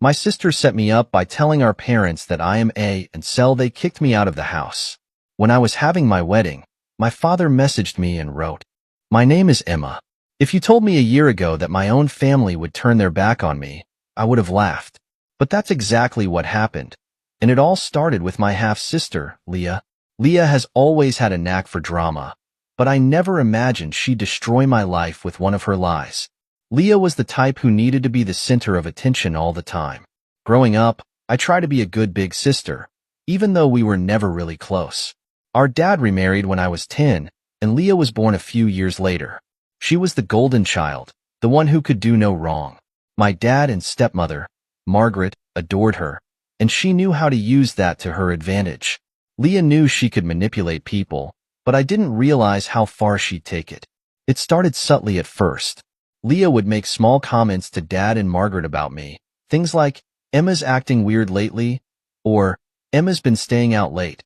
My sister set me up by telling our parents that I am A and so they kicked me out of the house. When I was having my wedding, my father messaged me and wrote, "My name is Emma. If you told me a year ago that my own family would turn their back on me, I would have laughed. But that's exactly what happened. And it all started with my half-sister, Leah. Leah has always had a knack for drama, but I never imagined she'd destroy my life with one of her lies. Leah was the type who needed to be the center of attention all the time. Growing up, I tried to be a good big sister, even though we were never really close. Our dad remarried when I was 10, and Leah was born a few years later. She was the golden child, the one who could do no wrong. My dad and stepmother, Margaret, adored her, and she knew how to use that to her advantage. Leah knew she could manipulate people, but I didn't realize how far she'd take it. It started subtly at first. Leah would make small comments to Dad and Margaret about me, things like, "Emma's acting weird lately," or "Emma's been staying out late.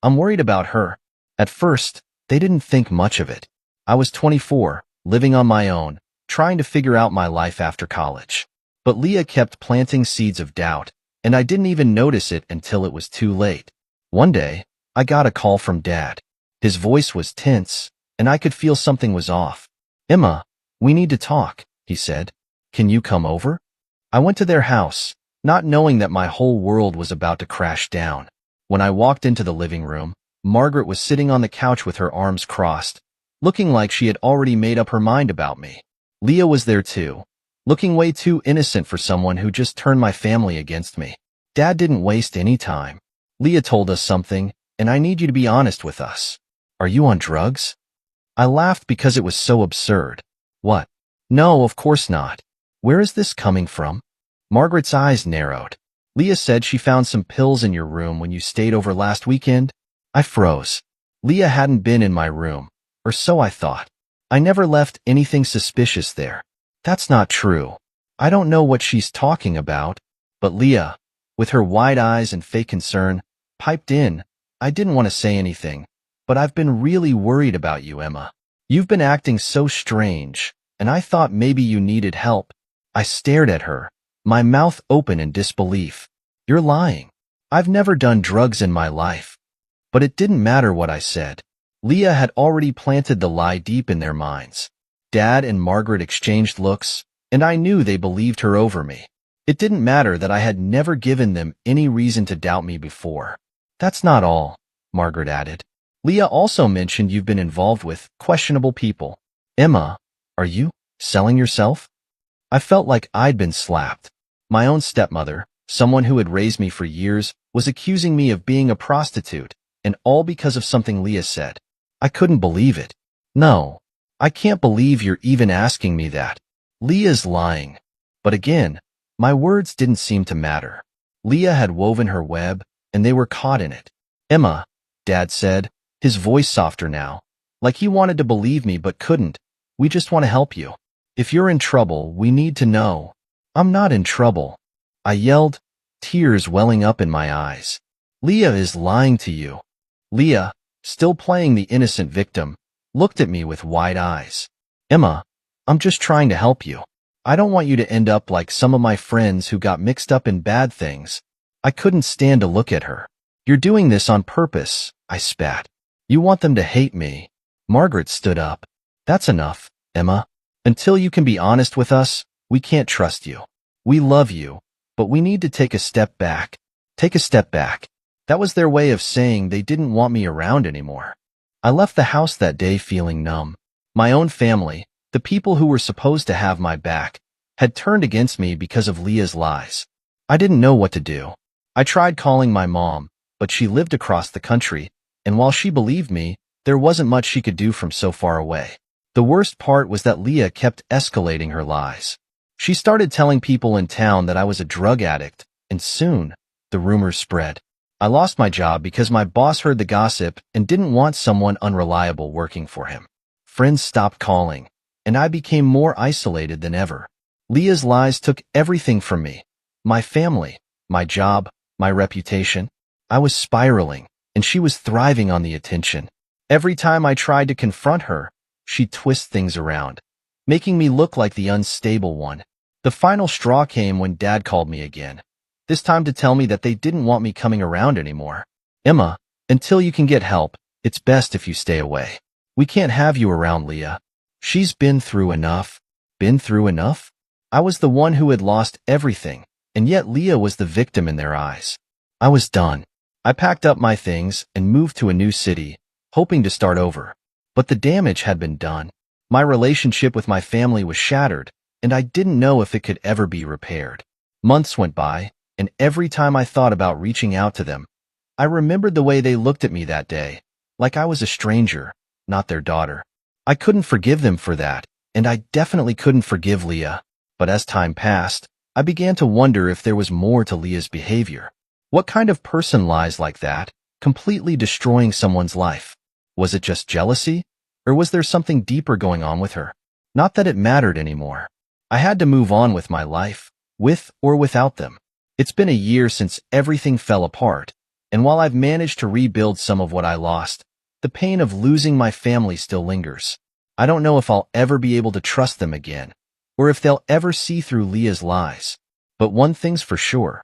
I'm worried about her." At first, they didn't think much of it. I was 24, living on my own, trying to figure out my life after college. But Leah kept planting seeds of doubt, and I didn't even notice it until it was too late. One day, I got a call from Dad. His voice was tense, and I could feel something was off. "Emma, we need to talk," he said. "Can you come over?" I went to their house, not knowing that my whole world was about to crash down. When I walked into the living room, Margaret was sitting on the couch with her arms crossed, looking like she had already made up her mind about me. Leah was there too, looking way too innocent for someone who just turned my family against me. Dad didn't waste any time. "Leah told us something, and I need you to be honest with us. Are you on drugs?" I laughed because it was so absurd. "What? No, of course not. Where is this coming from?" Margaret's eyes narrowed. "Leah said she found some pills in your room when you stayed over last weekend." I froze. Leah hadn't been in my room, or so I thought. I never left anything suspicious there. "That's not true. I don't know what she's talking about." But Leah, with her wide eyes and fake concern, piped in. "I didn't want to say anything, but I've been really worried about you, Emma. You've been acting so strange, and I thought maybe you needed help." I stared at her, my mouth open in disbelief. "You're lying. I've never done drugs in my life." But it didn't matter what I said. Leah had already planted the lie deep in their minds. Dad and Margaret exchanged looks, and I knew they believed her over me. It didn't matter that I had never given them any reason to doubt me before. "That's not all," Margaret added. "Leah also mentioned you've been involved with questionable people." "Emma, are you selling yourself?" I felt like I'd been slapped. My own stepmother, someone who had raised me for years, was accusing me of being a prostitute, and all because of something Leah said. I couldn't believe it. "No, I can't believe you're even asking me that. Leah's lying." But again, my words didn't seem to matter. Leah had woven her web, and they were caught in it. "Emma," Dad said, his voice softer now, like he wanted to believe me but couldn't, "we just want to help you. If you're in trouble, we need to know." "I'm not in trouble," I yelled, tears welling up in my eyes. "Leah is lying to you." Leah, still playing the innocent victim, looked at me with wide eyes. "Emma, I'm just trying to help you. I don't want you to end up like some of my friends who got mixed up in bad things." I couldn't stand to look at her. "You're doing this on purpose," I spat. "You want them to hate me." Margaret stood up. "That's enough, Emma. Until you can be honest with us, we can't trust you. We love you, but we need to take a step back." Take a step back. That was their way of saying they didn't want me around anymore. I left the house that day feeling numb. My own family, the people who were supposed to have my back, had turned against me because of Leah's lies. I didn't know what to do. I tried calling my mom, but she lived across the country, and while she believed me, there wasn't much she could do from so far away. The worst part was that Leah kept escalating her lies. She started telling people in town that I was a drug addict, and soon, the rumors spread. I lost my job because my boss heard the gossip and didn't want someone unreliable working for him. Friends stopped calling, and I became more isolated than ever. Leah's lies took everything from me. My family, my job, my reputation. I was spiraling, and she was thriving on the attention. Every time I tried to confront her, she'd twist things around, making me look like the unstable one. The final straw came when Dad called me again, this time to tell me that they didn't want me coming around anymore. Emma, until you can get help, it's best if you stay away. We can't have you around Leah. She's been through enough. Been through enough? I was the one who had lost everything, and yet Leah was the victim in their eyes. I was done. I packed up my things and moved to a new city, hoping to start over. But the damage had been done. My relationship with my family was shattered, and I didn't know if it could ever be repaired. Months went by, and every time I thought about reaching out to them, I remembered the way they looked at me that day, like I was a stranger, not their daughter. I couldn't forgive them for that, and I definitely couldn't forgive Leah. But as time passed, I began to wonder if there was more to Leah's behavior. What kind of person lies like that, completely destroying someone's life? Was it just jealousy? Or was there something deeper going on with her? Not that it mattered anymore. I had to move on with my life, with or without them. It's been a year since everything fell apart, and while I've managed to rebuild some of what I lost, the pain of losing my family still lingers. I don't know if I'll ever be able to trust them again, or if they'll ever see through Leah's lies. But one thing's for sure.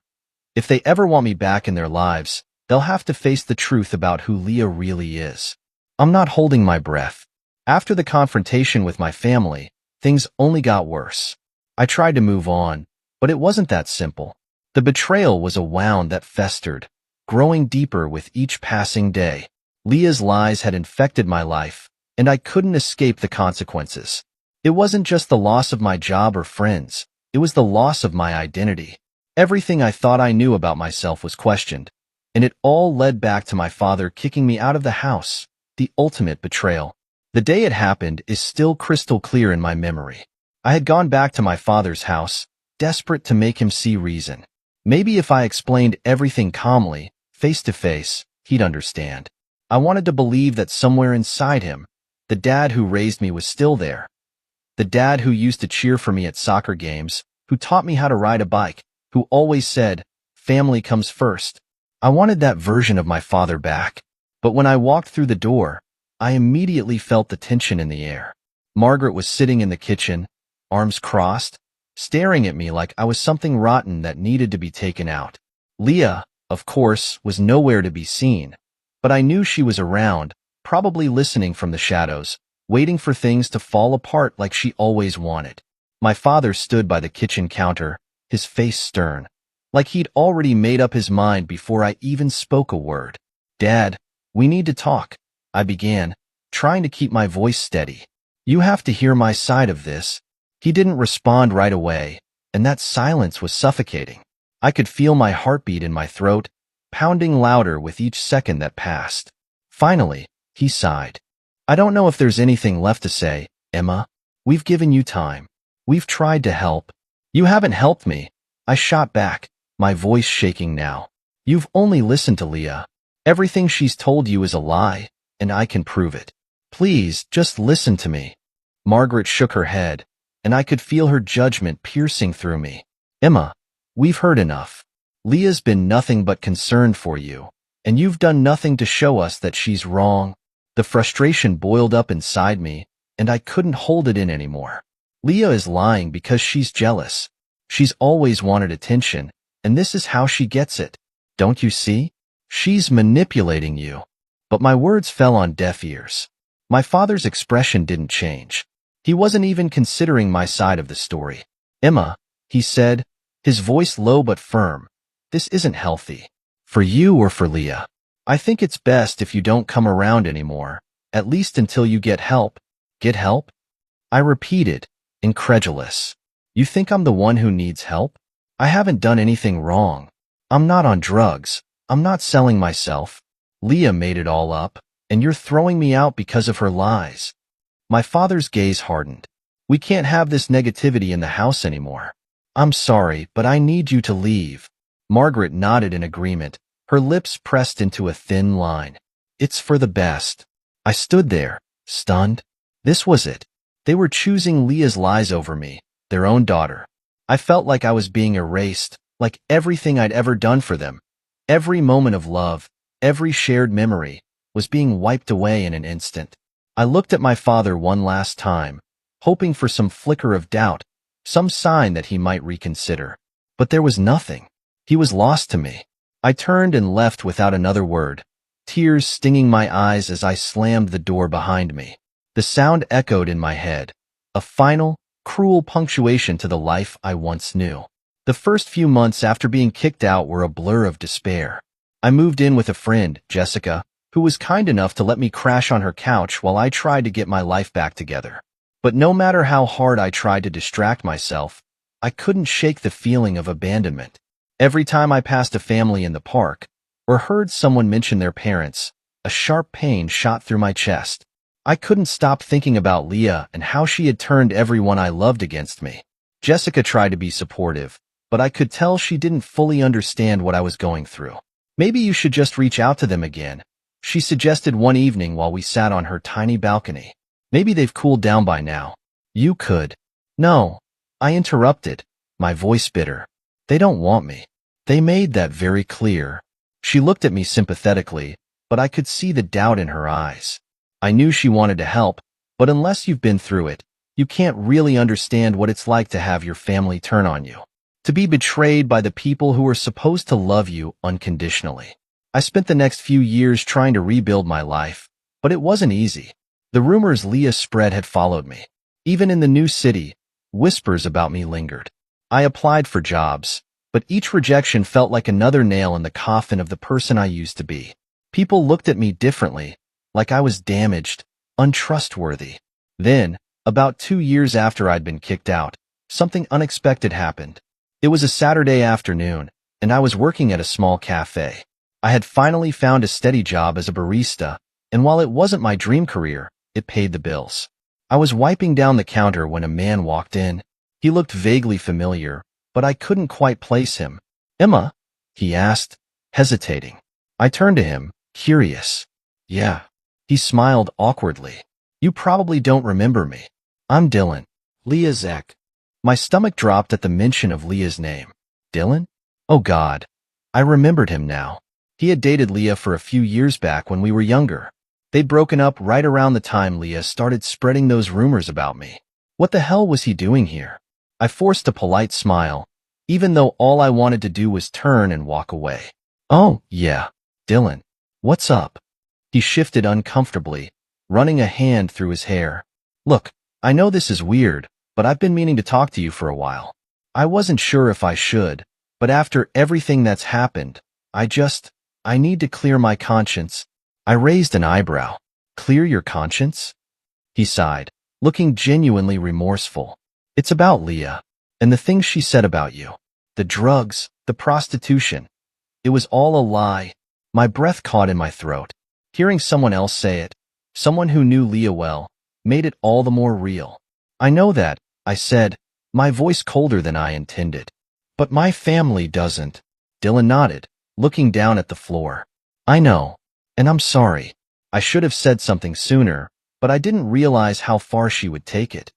If they ever want me back in their lives, they'll have to face the truth about who Leah really is. I'm not holding my breath. After the confrontation with my family, things only got worse. I tried to move on, but it wasn't that simple. The betrayal was a wound that festered, growing deeper with each passing day. Leah's lies had infected my life, and I couldn't escape the consequences. It wasn't just the loss of my job or friends, it was the loss of my identity. Everything I thought I knew about myself was questioned, and it all led back to my father kicking me out of the house, the ultimate betrayal. The day it happened is still crystal clear in my memory. I had gone back to my father's house, desperate to make him see reason. Maybe if I explained everything calmly, face to face, he'd understand. I wanted to believe that somewhere inside him, the dad who raised me was still there. The dad who used to cheer for me at soccer games, who taught me how to ride a bike, who always said, family comes first. I wanted that version of my father back. But when I walked through the door, I immediately felt the tension in the air. Margaret was sitting in the kitchen, arms crossed, staring at me like I was something rotten that needed to be taken out. Leah, of course, was nowhere to be seen, but I knew she was around, probably listening from the shadows, waiting for things to fall apart like she always wanted. My father stood by the kitchen counter, his face stern, like he'd already made up his mind before I even spoke a word. "Dad, we need to talk," I began, trying to keep my voice steady. "You have to hear my side of this." He didn't respond right away, and that silence was suffocating. I could feel my heartbeat in my throat, pounding louder with each second that passed. Finally, he sighed. "I don't know if there's anything left to say, Emma. We've given you time. We've tried to help. You haven't helped me," I shot back, my voice shaking now. "You've only listened to Leah. Everything she's told you is a lie, and I can prove it. Please, just listen to me." Margaret shook her head, and I could feel her judgment piercing through me. "Emma, we've heard enough. Leah's been nothing but concerned for you, and you've done nothing to show us that she's wrong." The frustration boiled up inside me, and I couldn't hold it in anymore. Leah is lying because she's jealous. She's always wanted attention, and this is how she gets it. Don't you see? She's manipulating you. But my words fell on deaf ears. My father's expression didn't change. He wasn't even considering my side of the story. "Emma," he said, his voice low but firm, "this isn't healthy. For you or for Leah. I think it's best if you don't come around anymore, at least until you get help." "Get help?" I repeated, incredulous. "You think I'm the one who needs help? I haven't done anything wrong. I'm not on drugs. I'm not selling myself. Leah made it all up, and you're throwing me out because of her lies." My father's gaze hardened. "We can't have this negativity in the house anymore. I'm sorry, but I need you to leave." Margaret nodded in agreement, her lips pressed into a thin line. "It's for the best." I stood there, stunned. This was it. They were choosing Leah's lies over me, their own daughter. I felt like I was being erased, like everything I'd ever done for them, every moment of love, every shared memory, was being wiped away in an instant. I looked at my father one last time, hoping for some flicker of doubt, some sign that he might reconsider. But there was nothing. He was lost to me. I turned and left without another word, tears stinging my eyes as I slammed the door behind me. The sound echoed in my head, a final, cruel punctuation to the life I once knew. The first few months after being kicked out were a blur of despair. I moved in with a friend, Jessica, who was kind enough to let me crash on her couch while I tried to get my life back together. But no matter how hard I tried to distract myself, I couldn't shake the feeling of abandonment. Every time I passed a family in the park, or heard someone mention their parents, a sharp pain shot through my chest. I couldn't stop thinking about Leah and how she had turned everyone I loved against me. Jessica tried to be supportive, but I could tell she didn't fully understand what I was going through. Maybe you should just reach out to them again, she suggested one evening while we sat on her tiny balcony. Maybe they've cooled down by now. You could. No, I interrupted, my voice bitter. They don't want me. They made that very clear. She looked at me sympathetically, but I could see the doubt in her eyes. I knew she wanted to help, but unless you've been through it, you can't really understand what it's like to have your family turn on you. To be betrayed by the people who were supposed to love you unconditionally. I spent the next few years trying to rebuild my life, but it wasn't easy. The rumors Leah spread had followed me. Even in the new city, whispers about me lingered. I applied for jobs, but each rejection felt like another nail in the coffin of the person I used to be. People looked at me differently, like I was damaged, untrustworthy. Then, about 2 years after I'd been kicked out, something unexpected happened. It was a Saturday afternoon, and I was working at a small cafe. I had finally found a steady job as a barista, and while it wasn't my dream career, it paid the bills. I was wiping down the counter when a man walked in. He looked vaguely familiar, but I couldn't quite place him. "Emma?" he asked, hesitating. I turned to him, curious. "Yeah." He smiled awkwardly. "You probably don't remember me. I'm Dylan. Leah's ex." My stomach dropped at the mention of Leah's name. Dylan? Oh God. I remembered him now. He had dated Leah for a few years back when we were younger. They'd broken up right around the time Leah started spreading those rumors about me. What the hell was he doing here? I forced a polite smile, even though all I wanted to do was turn and walk away. "Oh, yeah, Dylan. What's up?" He shifted uncomfortably, running a hand through his hair. "Look, I know this is weird, but I've been meaning to talk to you for a while. I wasn't sure if I should, but after everything that's happened, I need to clear my conscience." I raised an eyebrow. "Clear your conscience?" He sighed, looking genuinely remorseful. "It's about Leah, and the things she said about you. The drugs, the prostitution. It was all a lie." My breath caught in my throat. Hearing someone else say it, someone who knew Leah well, made it all the more real. "I know that," I said, my voice colder than I intended. "But my family doesn't." Dylan nodded, looking down at the floor. "I know. And I'm sorry. I should have said something sooner, but I didn't realize how far she would take it.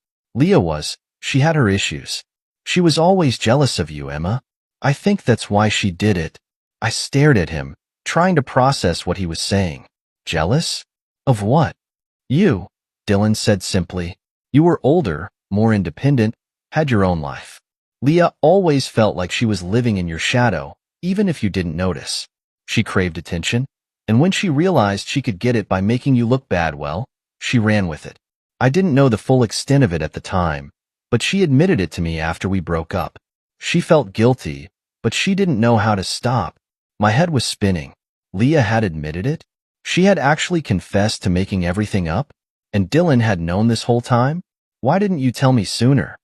She had her issues. She was always jealous of you, Emma. I think that's why she did it." I stared at him, trying to process what he was saying. "Jealous? Of what?" "You," Dylan said simply. "You were older, more independent, had your own life. Leah always felt like she was living in your shadow, even if you didn't notice. She craved attention. And when she realized she could get it by making you look bad, well, she ran with it. I didn't know the full extent of it at the time, but she admitted it to me after we broke up. She felt guilty, but she didn't know how to stop. My head was spinning. Leah had admitted it? She had actually confessed to making everything up? And Dylan had known this whole time? Why didn't you tell me sooner?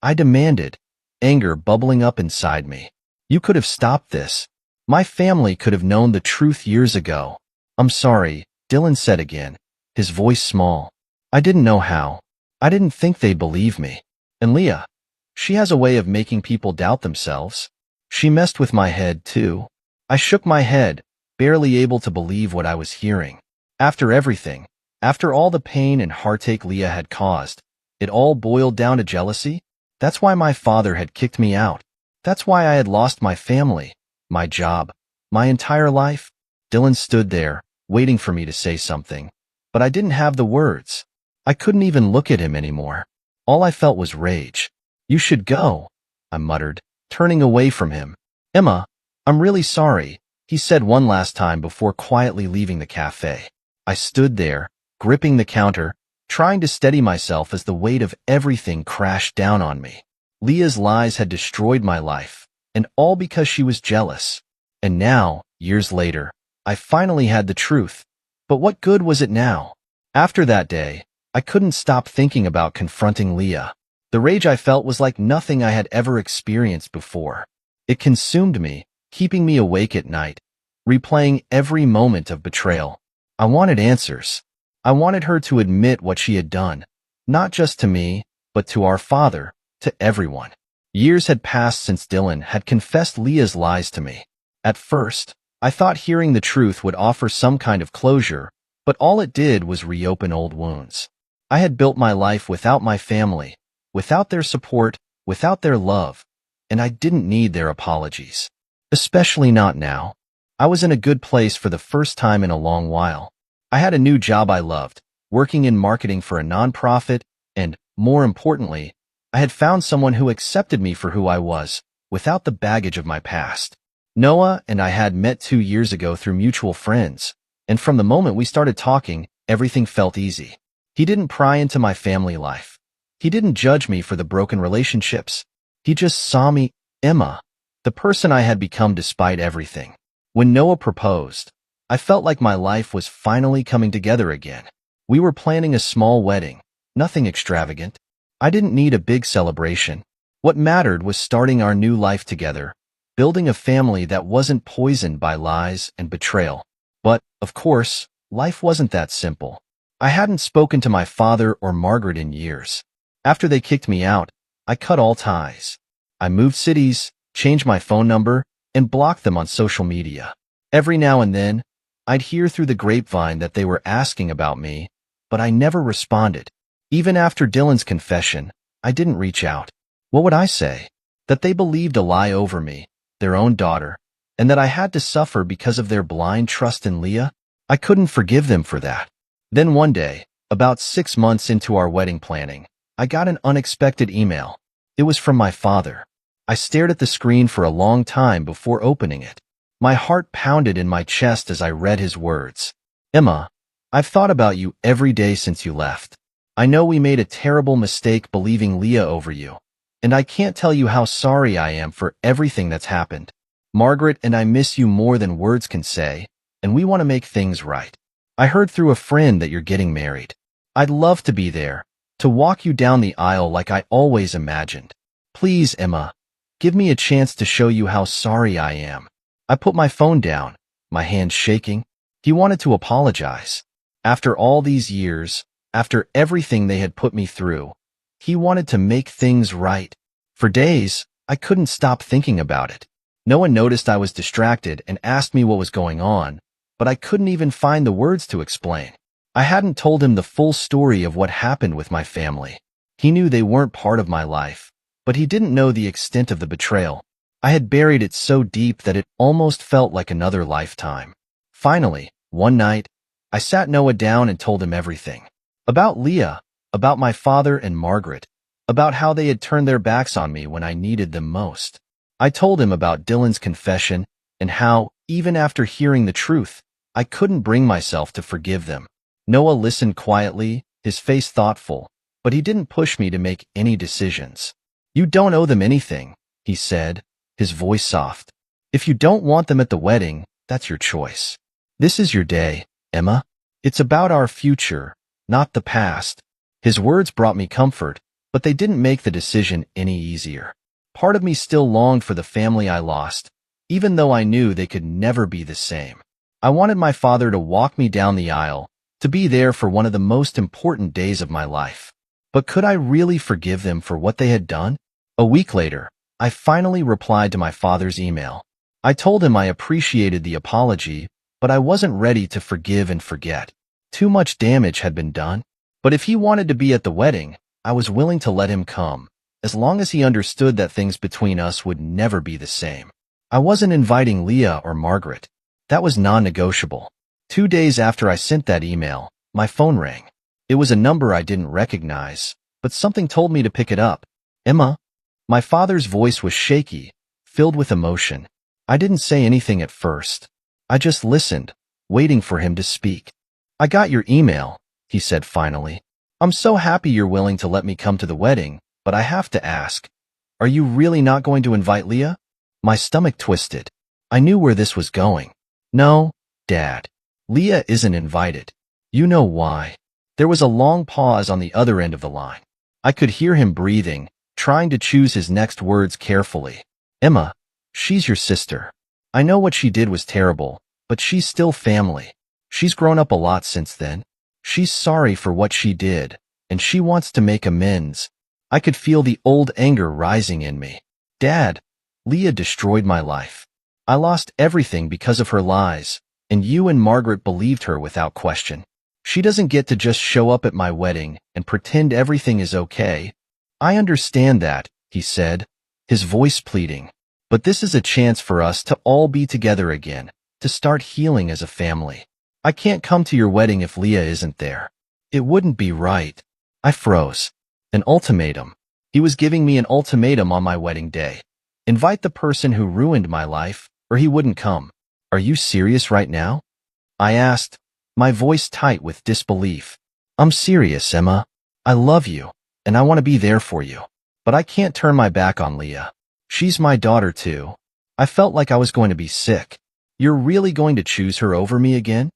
I demanded, anger bubbling up inside me. You could have stopped this. My family could have known the truth years ago. I'm sorry, Dylan said again, his voice small. I didn't know how. I didn't think they'd believe me. And Leah, she has a way of making people doubt themselves. She messed with my head, too. I shook my head, barely able to believe what I was hearing. After everything, after all the pain and heartache Leah had caused, it all boiled down to jealousy? That's why my father had kicked me out. That's why I had lost my family, my job, my entire life. Dylan stood there, waiting for me to say something, but I didn't have the words. I couldn't even look at him anymore. All I felt was rage. You should go, I muttered, turning away from him. Emma, I'm really sorry, he said one last time before quietly leaving the cafe. I stood there, gripping the counter, trying to steady myself as the weight of everything crashed down on me. Leah's lies had destroyed my life, and all because she was jealous. And now, years later, I finally had the truth. But what good was it now? After that day, I couldn't stop thinking about confronting Leah. The rage I felt was like nothing I had ever experienced before. It consumed me, keeping me awake at night, replaying every moment of betrayal. I wanted answers. I wanted her to admit what she had done, not just to me, but to our father, to everyone. Years had passed since Dylan had confessed Leah's lies to me. At first, I thought hearing the truth would offer some kind of closure, but all it did was reopen old wounds. I had built my life without my family, without their support, without their love, and I didn't need their apologies. Especially not now. I was in a good place for the first time in a long while. I had a new job I loved, working in marketing for a nonprofit, and, more importantly, I had found someone who accepted me for who I was, without the baggage of my past. Noah and I had met 2 years ago through mutual friends, and from the moment we started talking, everything felt easy. He didn't pry into my family life. He didn't judge me for the broken relationships. He just saw me, Emma, the person I had become despite everything. When Noah proposed, I felt like my life was finally coming together again. We were planning a small wedding, nothing extravagant. I didn't need a big celebration. What mattered was starting our new life together, building a family that wasn't poisoned by lies and betrayal. But, of course, life wasn't that simple. I hadn't spoken to my father or Margaret in years. After they kicked me out, I cut all ties. I moved cities, changed my phone number, and blocked them on social media. Every now and then, I'd hear through the grapevine that they were asking about me, but I never responded. Even after Dylan's confession, I didn't reach out. What would I say? That they believed a lie over me, their own daughter, and that I had to suffer because of their blind trust in Leah? I couldn't forgive them for that. Then one day, about 6 months into our wedding planning, I got an unexpected email. It was from my father. I stared at the screen for a long time before opening it. My heart pounded in my chest as I read his words. Emma, I've thought about you every day since you left. I know we made a terrible mistake believing Leah over you, and I can't tell you how sorry I am for everything that's happened. Margaret and I miss you more than words can say, and we want to make things right. I heard through a friend that you're getting married. I'd love to be there, to walk you down the aisle like I always imagined. Please, Emma, give me a chance to show you how sorry I am. I put my phone down, my hands shaking. He wanted to apologize. After all these years, after everything they had put me through, he wanted to make things right. For days, I couldn't stop thinking about it. No one noticed I was distracted and asked me what was going on, but I couldn't even find the words to explain. I hadn't told him the full story of what happened with my family. He knew they weren't part of my life, but he didn't know the extent of the betrayal. I had buried it so deep that it almost felt like another lifetime. Finally, one night, I sat Noah down and told him everything. About Leah, about my father and Margaret, about how they had turned their backs on me when I needed them most. I told him about Dylan's confession and how, even after hearing the truth, I couldn't bring myself to forgive them. Noah listened quietly, his face thoughtful, but he didn't push me to make any decisions. You don't owe them anything, he said, his voice soft. If you don't want them at the wedding, that's your choice. This is your day, Emma. It's about our future, not the past. His words brought me comfort, but they didn't make the decision any easier. Part of me still longed for the family I lost, even though I knew they could never be the same. I wanted my father to walk me down the aisle, to be there for one of the most important days of my life. But could I really forgive them for what they had done? A week later, I finally replied to my father's email. I told him I appreciated the apology, but I wasn't ready to forgive and forget. Too much damage had been done. But if he wanted to be at the wedding, I was willing to let him come, as long as he understood that things between us would never be the same. I wasn't inviting Leah or Margaret. That was non-negotiable. 2 days after I sent that email, my phone rang. It was a number I didn't recognize, but something told me to pick it up. Emma, My father's voice was shaky, filled with emotion. I didn't say anything at first. I just listened, waiting for him to speak. "I got your email," he said finally. "I'm so happy you're willing to let me come to the wedding, but I have to ask, are you really not going to invite Leah?" My stomach twisted. I knew where this was going. "No, Dad. Leah isn't invited. You know why." There was a long pause on the other end of the line. I could hear him breathing, trying to choose his next words carefully. "Emma, she's your sister. I know what she did was terrible, but she's still family. She's grown up a lot since then. She's sorry for what she did, and she wants to make amends." I could feel the old anger rising in me. "Dad, Leah destroyed my life. I lost everything because of her lies, and you and Margaret believed her without question. She doesn't get to just show up at my wedding and pretend everything is okay." "I understand that," he said, his voice pleading. "But this is a chance for us to all be together again, to start healing as a family. I can't come to your wedding if Leah isn't there. It wouldn't be right." I froze. An ultimatum. He was giving me an ultimatum on my wedding day. Invite the person who ruined my life, or he wouldn't come. "Are you serious right now?" I asked, my voice tight with disbelief. "I'm serious, Emma. I love you, and I want to be there for you. But I can't turn my back on Leah. She's my daughter too." I felt like I was going to be sick. "You're really going to choose her over me again?"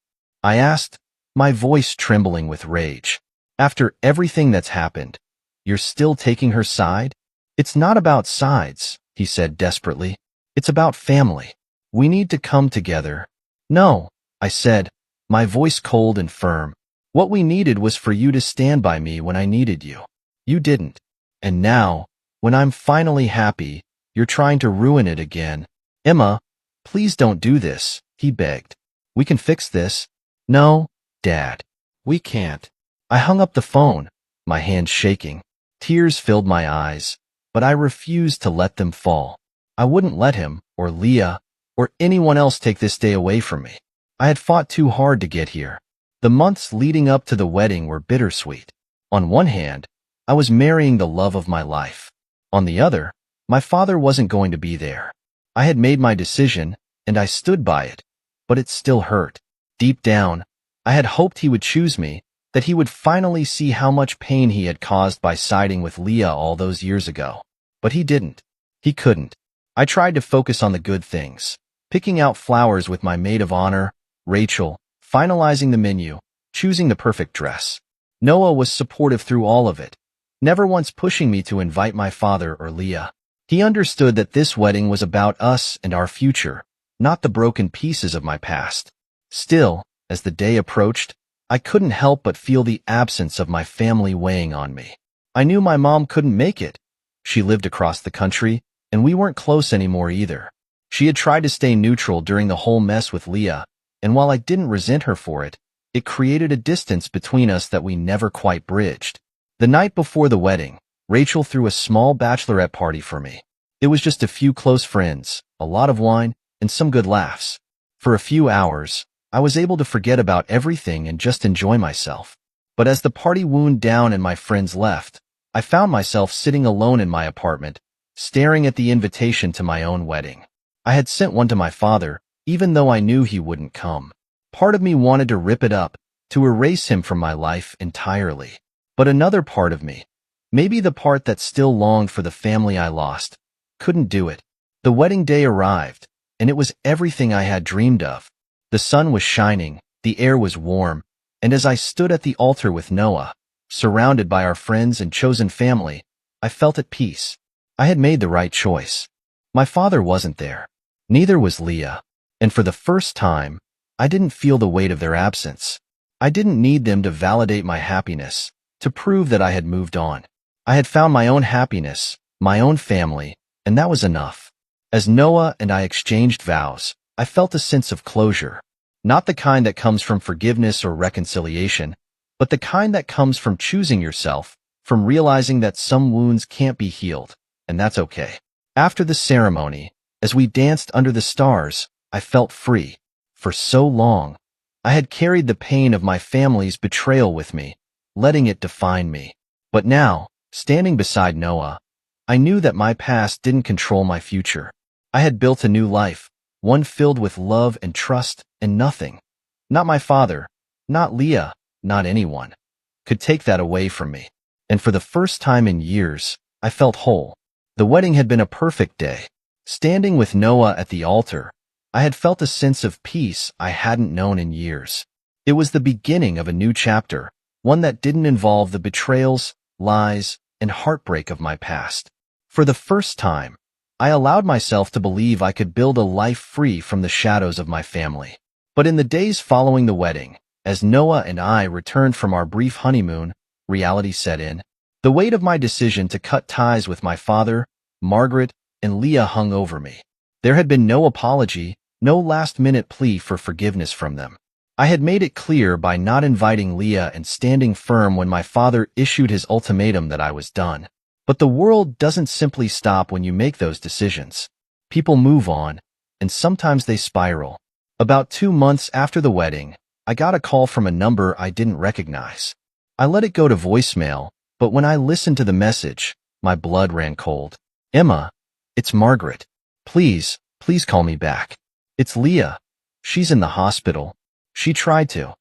I asked, my voice trembling with rage. "After everything that's happened, you're still taking her side?" "It's not about sides," he said desperately. "It's about family. We need to come together." "No," I said, my voice cold and firm. "What we needed was for you to stand by me when I needed you. You didn't. And now, when I'm finally happy, you're trying to ruin it again." "Emma, please don't do this," he begged. "We can fix this." "No, Dad. We can't." I hung up the phone, my hands shaking. Tears filled my eyes, but I refused to let them fall. I wouldn't let him, or Leah, or anyone else take this day away from me. I had fought too hard to get here. The months leading up to the wedding were bittersweet. On one hand, I was marrying the love of my life. On the other, my father wasn't going to be there. I had made my decision, and I stood by it, but it still hurt. Deep down, I had hoped he would choose me, that he would finally see how much pain he had caused by siding with Leah all those years ago. But he didn't. He couldn't. I tried to focus on the good things, picking out flowers with my maid of honor, Rachel, finalizing the menu, choosing the perfect dress. Noah was supportive through all of it, never once pushing me to invite my father or Leah. He understood that this wedding was about us and our future, not the broken pieces of my past. Still, as the day approached, I couldn't help but feel the absence of my family weighing on me. I knew my mom couldn't make it. She lived across the country, and we weren't close anymore either. She had tried to stay neutral during the whole mess with Leah, and while I didn't resent her for it, it created a distance between us that we never quite bridged. The night before the wedding, Rachel threw a small bachelorette party for me. It was just a few close friends, a lot of wine, and some good laughs. For a few hours, I was able to forget about everything and just enjoy myself. But as the party wound down and my friends left, I found myself sitting alone in my apartment, staring at the invitation to my own wedding. I had sent one to my father, even though I knew he wouldn't come. Part of me wanted to rip it up, to erase him from my life entirely. But another part of me, maybe the part that still longed for the family I lost, couldn't do it. The wedding day arrived, and it was everything I had dreamed of. The sun was shining, the air was warm, and as I stood at the altar with Noah, surrounded by our friends and chosen family, I felt at peace. I had made the right choice. My father wasn't there. Neither was Leah. And for the first time, I didn't feel the weight of their absence. I didn't need them to validate my happiness, to prove that I had moved on. I had found my own happiness, my own family, and that was enough. As Noah and I exchanged vows, I felt a sense of closure. Not the kind that comes from forgiveness or reconciliation, but the kind that comes from choosing yourself, from realizing that some wounds can't be healed, and that's okay. After the ceremony, as we danced under the stars, I felt free. For so long, I had carried the pain of my family's betrayal with me, letting it define me. But now, standing beside Noah, I knew that my past didn't control my future. I had built a new life, one filled with love and trust, and nothing, not my father, not Leah, not anyone, could take that away from me. And for the first time in years, I felt whole. The wedding had been a perfect day. Standing with Noah at the altar, I had felt a sense of peace I hadn't known in years. It was the beginning of a new chapter, one that didn't involve the betrayals, lies, and heartbreak of my past. For the first time, I allowed myself to believe I could build a life free from the shadows of my family. But in the days following the wedding, as Noah and I returned from our brief honeymoon, reality set in. The weight of my decision to cut ties with my father, Margaret, and Leah hung over me. There had been no apology, no last-minute plea for forgiveness from them. I had made it clear by not inviting Leah and standing firm when my father issued his ultimatum that I was done. But the world doesn't simply stop when you make those decisions. People move on, and sometimes they spiral. About 2 months after the wedding, I got a call from a number I didn't recognize. I let it go to voicemail, but when I listened to the message, my blood ran cold. "Emma, it's Margaret. Please call me back. It's Leah. She's in the hospital. She tried to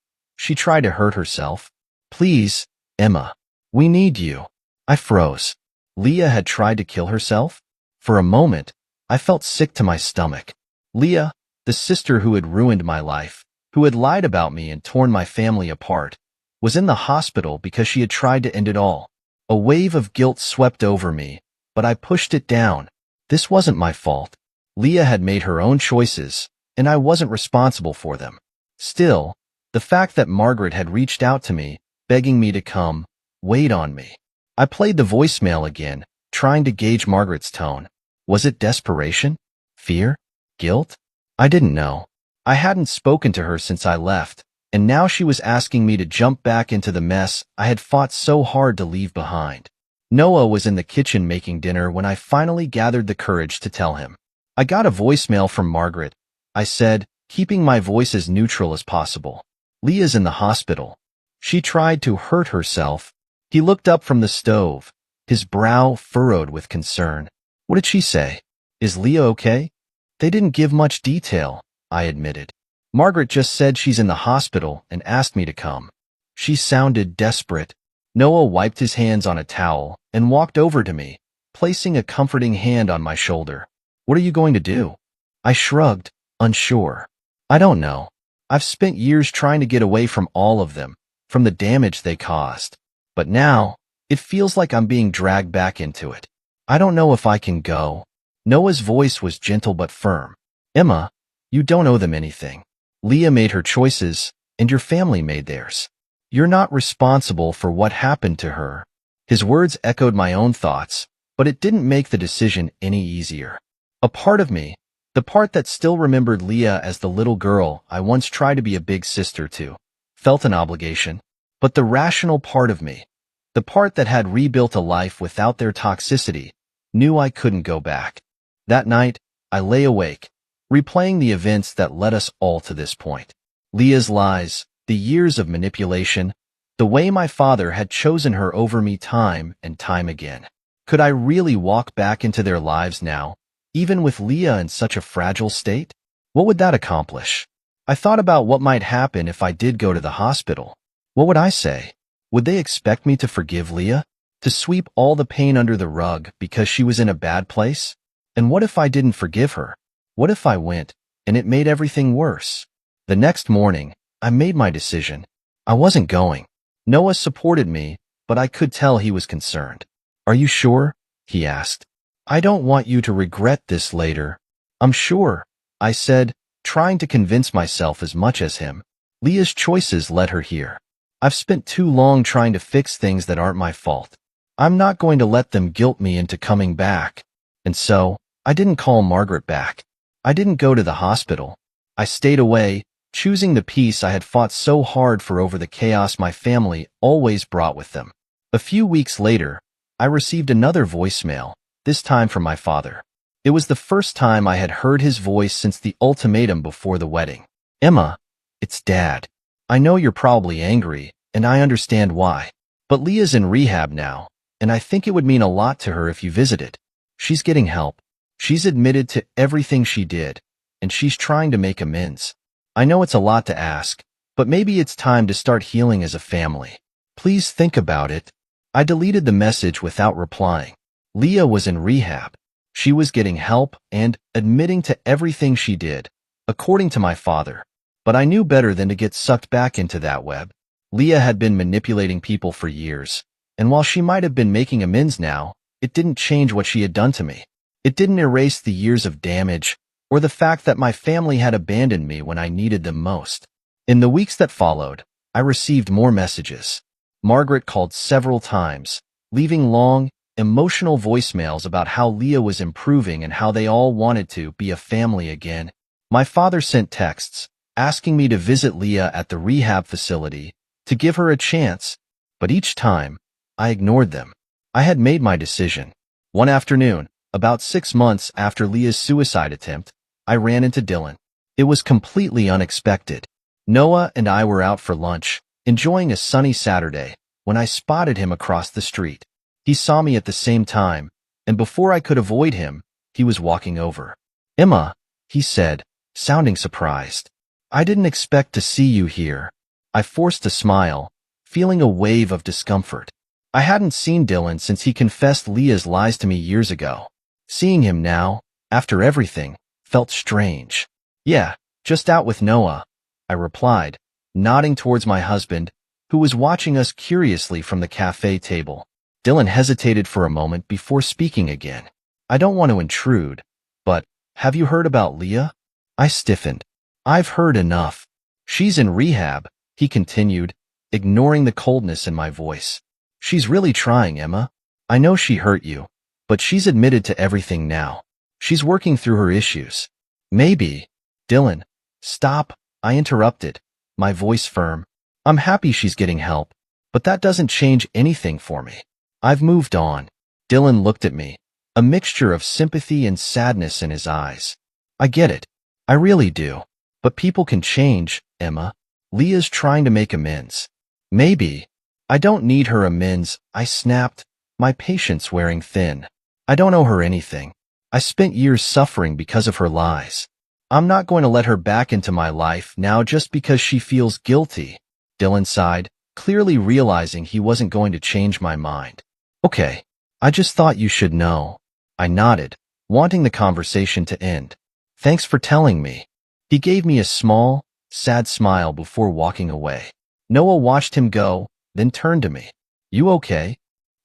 hurt herself. Please, Emma, we need you." I froze. Leah had tried to kill herself? For a moment, I felt sick to my stomach. Leah, the sister who had ruined my life, who had lied about me and torn my family apart, was in the hospital because she had tried to end it all. A wave of guilt swept over me, but I pushed it down. This wasn't my fault. Leah had made her own choices, and I wasn't responsible for them. Still, the fact that Margaret had reached out to me, begging me to come, weighed on me. I played the voicemail again, trying to gauge Margaret's tone. Was it desperation? Fear? Guilt? I didn't know. I hadn't spoken to her since I left, and now she was asking me to jump back into the mess I had fought so hard to leave behind. Noah was in the kitchen making dinner when I finally gathered the courage to tell him. "I got a voicemail from Margaret," I said, keeping my voice as neutral as possible. "Leah's in the hospital. She tried to hurt herself." He looked up from the stove, his brow furrowed with concern. "What did she say? Is Leah okay?" "They didn't give much detail," I admitted. "Margaret just said she's in the hospital and asked me to come." She sounded desperate. Noah wiped his hands on a towel and walked over to me, placing a comforting hand on my shoulder. "What are you going to do?" I shrugged, unsure. "I don't know. I've spent years trying to get away from all of them, from the damage they caused. But now, it feels like I'm being dragged back into it. I don't know if I can go." Noah's voice was gentle but firm. "Emma, you don't owe them anything. Leah made her choices, and your family made theirs. You're not responsible for what happened to her." His words echoed my own thoughts, but it didn't make the decision any easier. A part of me, the part that still remembered Leah as the little girl I once tried to be a big sister to, felt an obligation. But the rational part of me, the part that had rebuilt a life without their toxicity, knew I couldn't go back. That night, I lay awake, replaying the events that led us all to this point. Leah's lies, the years of manipulation, the way my father had chosen her over me time and time again. Could I really walk back into their lives now, even with Leah in such a fragile state? What would that accomplish? I thought about what might happen if I did go to the hospital. What would I say? Would they expect me to forgive Leah? To sweep all the pain under the rug because she was in a bad place? And what if I didn't forgive her? What if I went, and it made everything worse? The next morning, I made my decision. I wasn't going. Noah supported me, but I could tell he was concerned. "Are you sure?" he asked. "I don't want you to regret this later." "I'm sure," I said, trying to convince myself as much as him. Leah's choices led her here. I've spent too long trying to fix things that aren't my fault. I'm not going to let them guilt me into coming back. And so, I didn't call Margaret back. I didn't go to the hospital. I stayed away, choosing the peace I had fought so hard for over the chaos my family always brought with them. A few weeks later, I received another voicemail, this time from my father. It was the first time I had heard his voice since the ultimatum before the wedding. "Emma, it's Dad. I know you're probably angry, and I understand why. But Leah's in rehab now, and I think it would mean a lot to her if you visited. She's getting help. She's admitted to everything she did, and she's trying to make amends. I know it's a lot to ask, but maybe it's time to start healing as a family. Please think about it. I deleted the message without replying. Leah was in rehab. She was getting help and admitting to everything she did, according to my father. But I knew better than to get sucked back into that web. Leah had been manipulating people for years, and while she might have been making amends now, it didn't change what she had done to me. It didn't erase the years of damage or the fact that my family had abandoned me when I needed them most. In the weeks that followed, I received more messages. Margaret called several times, leaving long, emotional voicemails about how Leah was improving and how they all wanted to be a family again. My father sent texts, asking me to visit Leah at the rehab facility, to give her a chance, but each time, I ignored them. I had made my decision. One afternoon, about 6 months after Leah's suicide attempt, I ran into Dylan. It was completely unexpected. Noah and I were out for lunch, enjoying a sunny Saturday, when I spotted him across the street. He saw me at the same time, and before I could avoid him, he was walking over. "Emma," he said, sounding surprised. "I didn't expect to see you here." I forced a smile, feeling a wave of discomfort. I hadn't seen Dylan since he confessed Leah's lies to me years ago. Seeing him now, after everything, felt strange. "Yeah, just out with Noah," I replied, nodding towards my husband, who was watching us curiously from the cafe table. Dylan hesitated for a moment before speaking again. "I don't want to intrude, but have you heard about Leah?" I stiffened. "I've heard enough. She's in rehab," he continued, ignoring the coldness in my voice. "She's really trying, Emma. I know she hurt you, but she's admitted to everything now. She's working through her issues. Maybe—" "Dylan, stop," I interrupted, my voice firm. "I'm happy she's getting help, but that doesn't change anything for me. I've moved on." Dylan looked at me, a mixture of sympathy and sadness in his eyes. "I get it. I really do. But people can change, Emma. Leah's trying to make amends." "Maybe. I don't need her amends," I snapped, my patience wearing thin. "I don't owe her anything. I spent years suffering because of her lies. I'm not going to let her back into my life now just because she feels guilty." Dylan sighed, clearly realizing he wasn't going to change my mind. "Okay, I just thought you should know." I nodded, wanting the conversation to end. "Thanks for telling me." He gave me a small, sad smile before walking away. Noah watched him go, then turned to me. "You okay?"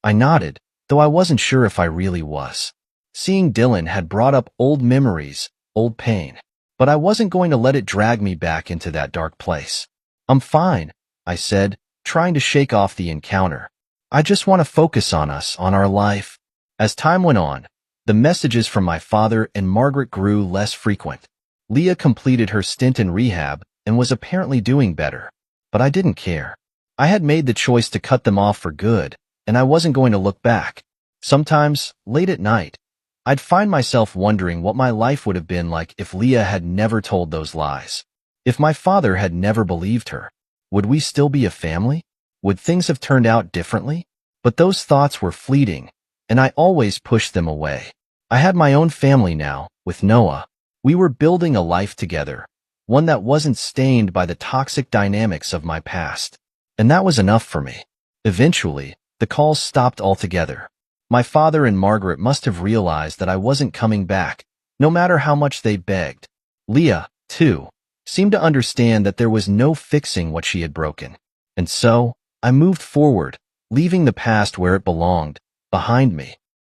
I nodded, though I wasn't sure if I really was. Seeing Dylan had brought up old memories, old pain. But I wasn't going to let it drag me back into that dark place. "I'm fine," I said, trying to shake off the encounter. "I just want to focus on us, on our life." As time went on, the messages from my father and Margaret grew less frequent. Leah completed her stint in rehab and was apparently doing better. But I didn't care. I had made the choice to cut them off for good, and I wasn't going to look back. Sometimes, late at night, I'd find myself wondering what my life would have been like if Leah had never told those lies. If my father had never believed her, would we still be a family? Would things have turned out differently? But those thoughts were fleeting, and I always pushed them away. I had my own family now, with Noah. We were building a life together, one that wasn't stained by the toxic dynamics of my past. And that was enough for me. Eventually, the calls stopped altogether. My father and Margaret must have realized that I wasn't coming back, no matter how much they begged. Leah, too, seemed to understand that there was no fixing what she had broken. And so, I moved forward, leaving the past where it belonged, behind me.